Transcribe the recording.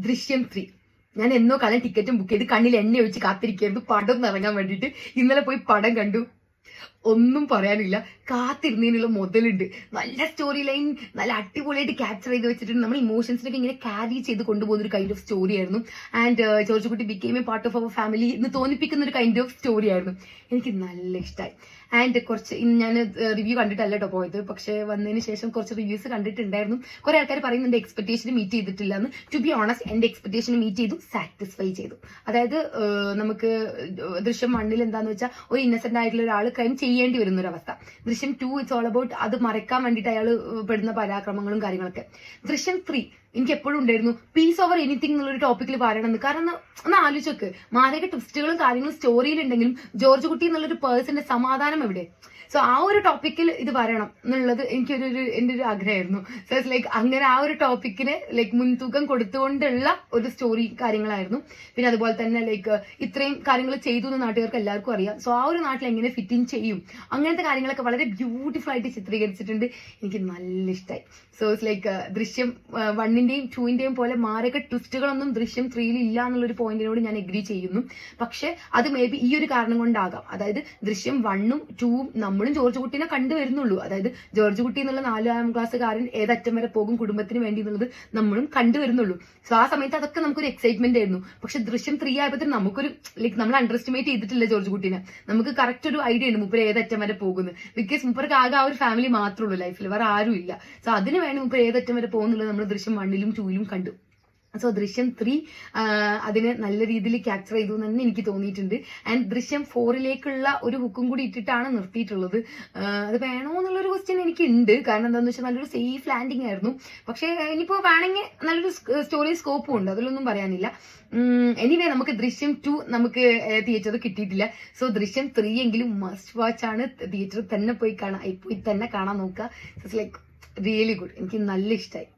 ദൃശ്യം 3 ഞാൻ എന്നോ കാലം ടിക്കറ്റും ബുക്ക് ചെയ്ത് കണ്ണിൽ എണ്ണ ഒഴിച്ച് കാത്തിരിക്കായിരുന്നു പടം ഇറങ്ങാൻ വേണ്ടിയിട്ട്. ഇന്നലെ പോയി പടം കണ്ടു. ഒന്നും പറയാനില്ല, കാത്തിരുന്നതിനുള്ള മുതലുണ്ട്. നല്ല സ്റ്റോറി ലൈൻ, നല്ല അടിപൊളിയായിട്ട് ക്യാപ്ചർ ചെയ്ത് വെച്ചിട്ടുണ്ട്. നമ്മൾ ഇമോഷൻസിനൊക്കെ ഇങ്ങനെ ക്യാരി ചെയ്ത് കൊണ്ടുപോകുന്ന ഒരു കൈൻഡ് ഓഫ് സ്റ്റോറി ആയിരുന്നു. And Georgekutty became a part of our family എന്ന് തോന്നിപ്പിക്കുന്ന ഒരു കൈൻഡ് ഓഫ് സ്റ്റോറി ആയിരുന്നു. എനിക്ക് നല്ല ഇഷ്ടമായി. ആൻഡ് കുറച്ച് ഞാൻ റിവ്യൂ കണ്ടിട്ടല്ല കേട്ടോ പോയത്, പക്ഷെ വന്നതിന് ശേഷം കുറച്ച് റിവ്യൂസ് കണ്ടിട്ടുണ്ടായിരുന്നു. കുറെ ആൾക്കാർ പറയുന്നുണ്ട് എക്സ്പെക്ടേഷൻ മീറ്റ് ചെയ്തിട്ടില്ല എന്ന്. ടു ബി ഓണസ്റ്റ്, എന്റെ എക്സ്പെക്ടേഷൻ മീറ്റ് ചെയ്തു, സാറ്റിസ്ഫൈ ചെയ്തു. അതായത് നമുക്ക് ദൃശ്യം 1 എന്താന്ന് വെച്ചാൽ ഒരു ഇന്നസെന്റ് ആയിട്ടുള്ള ഒരാൾ ക്രൈം ചെയ്യേണ്ടി വരുന്ന ഒരു അവസ്ഥ. ദൃശ്യം 2 ഇറ്റ്സ് ഓൾ അബൌട്ട് അത് മറയ്ക്കാൻ വേണ്ടിയിട്ട് അയാൾ പെടുന്ന പരാക്രമങ്ങളും കാര്യങ്ങളൊക്കെ. ദൃശ്യം 3 എനിക്ക് എപ്പോഴും ഉണ്ടായിരുന്നു പീസ് ഓവർ എനിത്തിങ് എന്നുള്ളൊരു ടോപ്പിക്കിൽ പറയണമെന്ന്. കാരണം ഒന്ന് ആലോചിച്ച് നോക്ക്, മാരക ട്വിസ്റ്റുകളും കാര്യങ്ങളും സ്റ്റോറിയിലുണ്ടെങ്കിലും ജോർജ് കുട്ടി എന്നുള്ളൊരു പേഴ്സന്റെ സമാധാനം എവിടെ? സോ ആ ഒരു ടോപ്പിക്കിൽ ഇത് പറയണം എന്നുള്ളത് എന്റെ ഒരു ആഗ്രഹമായിരുന്നു. സോ ഇറ്റ്സ് ലൈക്ക് അങ്ങനെ ആ ഒരു ടോപ്പിക്കിന് ലൈക്ക് മുൻതൂക്കം കൊടുത്തുകൊണ്ടുള്ള ഒരു സ്റ്റോറി കാര്യങ്ങളായിരുന്നു. പിന്നെ അതുപോലെ തന്നെ ലൈക്ക് ഇത്രയും കാര്യങ്ങൾ ചെയ്തു എന്ന് നാട്ടുകാർക്ക് എല്ലാവർക്കും അറിയാം. സോ ആ ഒരു നാട്ടിൽ എങ്ങനെ ഫിറ്റ് ഇൻ ചെയ്യും, അങ്ങനത്തെ കാര്യങ്ങളൊക്കെ വളരെ ബ്യൂട്ടിഫുൾ ആയിട്ട് ചിത്രീകരിച്ചിട്ടുണ്ട്. എനിക്ക് നല്ല ഇഷ്ടമായി. സോ ഇറ്റ്സ് ലൈക്ക് ദൃശ്യം 1ന്റെയും 2ന്റെയും പോലെ മാരക ട്വിസ്റ്റുകളൊന്നും ദൃശ്യം 3 ഇല്ല എന്നുള്ളൊരു പോയിന്റിനോട് ഞാൻ എഗ്രി ചെയ്യുന്നു. പക്ഷെ അത് മേ ബി ഈ ഒരു കാരണം കൊണ്ടാകാം. അതായത് ദൃശ്യം 1ഉം 2ഉം നമ്മളും ജോർജ് കുട്ടീനെ കണ്ടുവരുന്നുള്ളൂ. അതായത് ജോർജ് കുട്ടി എന്നുള്ള 4ാം ക്ലാസ്സുകാരൻ ഏതറ്റം വരെ പോകും കുടുംബത്തിന് വേണ്ടി എന്നുള്ളത് നമ്മളും കണ്ടുവരുന്നുള്ളൂ. സോ ആ സമയത്ത് അതൊക്കെ നമുക്കൊരു എക്സൈറ്റ്മെന്റ് ആയിരുന്നു. പക്ഷെ ദൃശ്യം 3 ആയപ്പോൾ നമുക്കൊരു ലൈക്ക് നമ്മൾ അണ്ടർ എസ്റ്റിമേറ്റ് ചെയ്തിട്ടില്ല ജോർജ് കുട്ടീനെ. നമുക്ക് കറക്റ്റ് ഒരു ഐഡിയ ഉണ്ട് മുപ്പര് ഏതറ്റം വരെ പോകുന്നത്. ബിക്കോസ് മുപ്പർക്ക് ആകെ ആ ഒരു ഫാമിലി മാത്രമേ ഉള്ളൂ ലൈഫിൽ, വേറെ ആരും ഇല്ല. സോ അതിന് വേണ്ടി മുപ്പര് ഏതറ്റം വരെ പോകുന്നുള്ളത് നമ്മൾ ദൃശ്യം 1ലും 2ലും കണ്ടു. സോ ദൃശ്യം 3 അതിനെ നല്ല രീതിയിൽ ക്യാപ്ചർ ചെയ്തു എന്ന് തന്നെ എനിക്ക് തോന്നിയിട്ടുണ്ട്. ആൻഡ് ദൃശ്യം 4ലേക്കുള്ള ഒരു ഹുക്കും കൂടി ഇട്ടിട്ടാണ് നിർത്തിയിട്ടുള്ളത്. അത് വേണോ എന്നുള്ളൊരു ക്വസ്റ്റ്യൻ എനിക്ക് ഉണ്ട്. കാരണം എന്താണെന്ന് വെച്ചാൽ നല്ലൊരു സേഫ് ലാൻഡിങ് ആയിരുന്നു. പക്ഷെ ഇനിയിപ്പോ വേണമെങ്കിൽ നല്ലൊരു സ്റ്റോറി സ്കോപ്പും ഉണ്ട്, അതിലൊന്നും പറയാനില്ല. എനിവേ നമുക്ക് ദൃശ്യം 2 നമുക്ക് തിയേറ്ററിൽ കിട്ടിയിട്ടില്ല. സോ ദൃശ്യം 3 എങ്കിലും മസ്റ്റ് വാച്ച് ആണ്. തിയേറ്ററിൽ തന്നെ പോയി തന്നെ കാണാൻ നോക്കുക. It's like really good. എനിക്ക് നല്ല ഇഷ്ടമായി.